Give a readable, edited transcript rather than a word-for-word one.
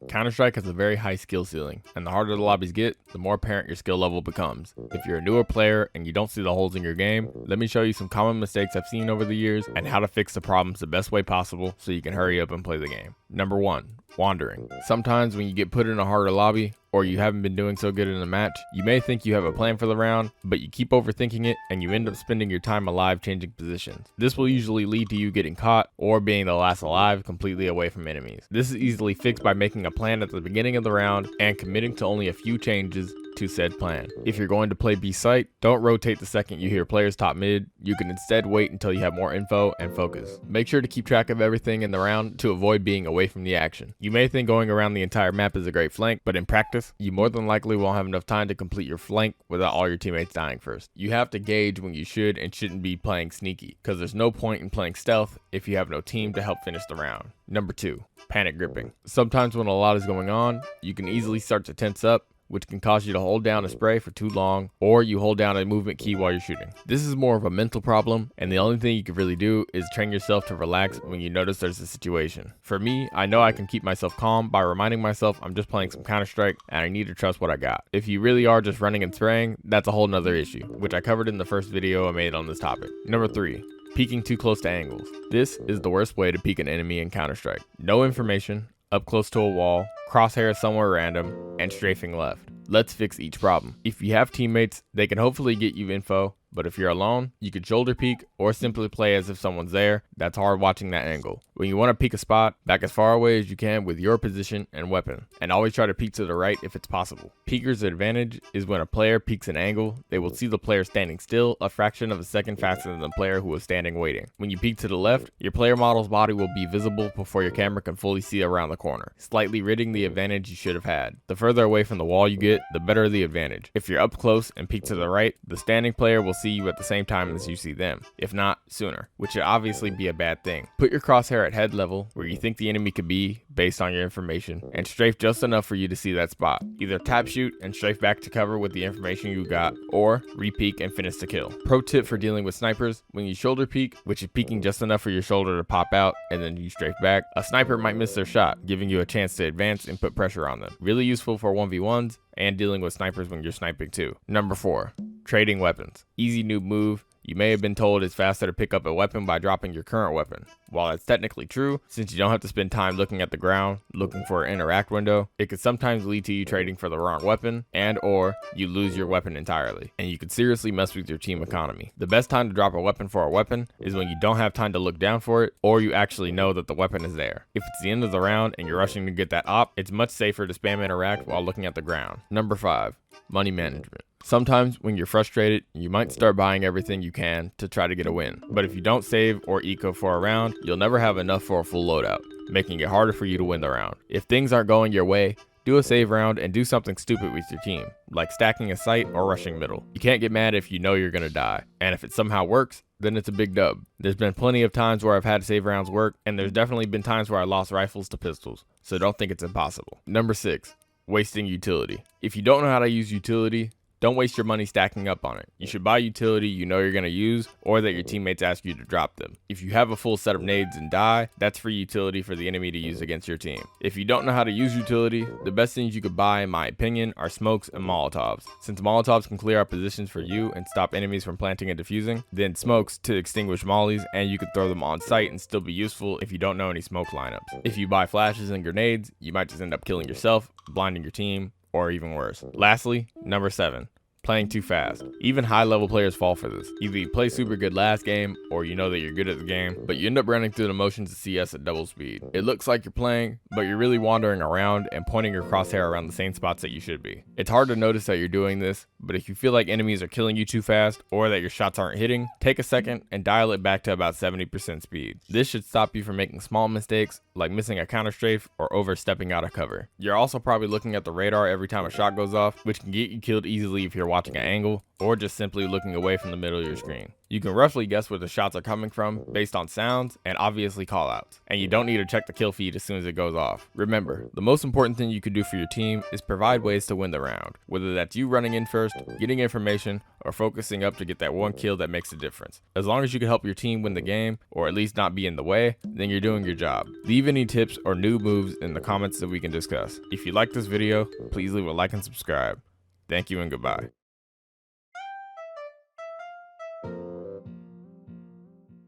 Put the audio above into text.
Counter-Strike has a very high skill ceiling, and the harder the lobbies get, the more apparent your skill level becomes. If you're a newer player and you don't see the holes in your game, let me show you some common mistakes I've seen over the years and how to fix the problems the best way possible so you can hurry up and play the game. Number 1. Wandering. Sometimes when you get put in a harder lobby, or you haven't been doing so good in a match, you may think you have a plan for the round, but you keep overthinking it and you end up spending your time alive changing positions. This will usually lead to you getting caught or being the last alive completely away from enemies. This is easily fixed by making a plan at the beginning of the round and committing to only a few changes to said plan. If you're going to play B site, don't rotate the second you hear players top mid. You can instead wait until you have more info and focus. Make sure to keep track of everything in the round to avoid being away from the action. You may think going around the entire map is a great flank, but in practice, you more than likely won't have enough time to complete your flank without all your teammates dying first. You have to gauge when you should and shouldn't be playing sneaky, because there's no point in playing stealth if you have no team to help finish the round. Number 2, panic gripping. Sometimes when a lot is going on, you can easily start to tense up, which can cause you to hold down a spray for too long, or you hold down a movement key while you're shooting. This is more of a mental problem, and the only thing you can really do is train yourself to relax when you notice there's a situation. For me, I know I can keep myself calm by reminding myself I'm just playing some Counter-Strike and I need to trust what I got. If you really are just running and spraying, that's a whole nother issue, which I covered in the first video I made on this topic. Number 3. Peeking too close to angles. This is the worst way to peek an enemy in Counter-Strike. No information, up close to a wall, crosshair somewhere random, and strafing left. Let's fix each problem. If you have teammates, they can hopefully get you info, but if you're alone, you could shoulder peek or simply play as if someone's there. That's hard watching that angle. When you want to peek a spot, back as far away as you can with your position and weapon, and always try to peek to the right if it's possible. Peeker's advantage is when a player peeks an angle, they will see the player standing still a fraction of a second faster than the player who was standing waiting. When you peek to the left, your player model's body will be visible before your camera can fully see around the corner, slightly ridding the advantage you should have had. The further away from the wall you get, the better the advantage. If you're up close and peek to the right, the standing player will see you at the same time as you see them, if not sooner, which should obviously be a bad thing. Put your crosshair at head level where you think the enemy could be based on your information, and strafe just enough for you to see that spot. Either tap shoot and strafe back to cover with the information you got, or re-peek and finish the kill. Pro tip for dealing with snipers: when you shoulder peek, which is peeking just enough for your shoulder to pop out and then you strafe back, a sniper might miss their shot, giving you a chance to advance and put pressure on them. Really useful for 1v1s and dealing with snipers when you're sniping too. Number 4, trading weapons. Easy noob move. You may have been told it's faster to pick up a weapon by dropping your current weapon. While that's technically true, since you don't have to spend time looking at the ground, looking for an interact window, it could sometimes lead to you trading for the wrong weapon and or you lose your weapon entirely, and you could seriously mess with your team economy. The best time to drop a weapon for a weapon is when you don't have time to look down for it, or you actually know that the weapon is there. If it's the end of the round and you're rushing to get that op, it's much safer to spam interact while looking at the ground. Number 5, money management. Sometimes when you're frustrated, you might start buying everything you can to try to get a win. But if you don't save or eco for a round, you'll never have enough for a full loadout, making it harder for you to win the round. If things aren't going your way, do a save round and do something stupid with your team, like stacking a site or rushing middle. You can't get mad if you know you're gonna die, and if it somehow works, then it's a big dub. There's been plenty of times where I've had save rounds work, and there's definitely been times where I lost rifles to pistols, so don't think it's impossible. Number 6, wasting utility. If you don't know how to use utility, don't waste your money stacking up on it. You should buy utility you know you're going to use or that your teammates ask you to drop them. If you have a full set of nades and die, that's free utility for the enemy to use against your team. If you don't know how to use utility, the best things you could buy, in my opinion, are smokes and molotovs. Since molotovs can clear out positions for you and stop enemies from planting and defusing, then smokes to extinguish mollies, and you could throw them on site and still be useful if you don't know any smoke lineups. If you buy flashes and grenades, you might just end up killing yourself, blinding your team, or even worse. Lastly, number 7, playing too fast. Even high level players fall for this. Either you play super good last game, or you know that you're good at the game, but you end up running through the motions of CS at double speed. It looks like you're playing, but you're really wandering around and pointing your crosshair around the same spots that you should be. It's hard to notice that you're doing this, but if you feel like enemies are killing you too fast, or that your shots aren't hitting, take a second and dial it back to about 70% speed. This should stop you from making small mistakes, like missing a counter strafe or overstepping out of cover. You're also probably looking at the radar every time a shot goes off, which can get you killed easily if you're watching an angle, or just simply looking away from the middle of your screen. You can roughly guess where the shots are coming from based on sounds and obviously callouts, and you don't need to check the kill feed as soon as it goes off. Remember, the most important thing you can do for your team is provide ways to win the round, whether that's you running in first, getting information, or focusing up to get that one kill that makes a difference. As long as you can help your team win the game, or at least not be in the way, then you're doing your job. Leave any tips or new moves in the comments that we can discuss. If you like this video, please leave a like and subscribe. Thank you and goodbye.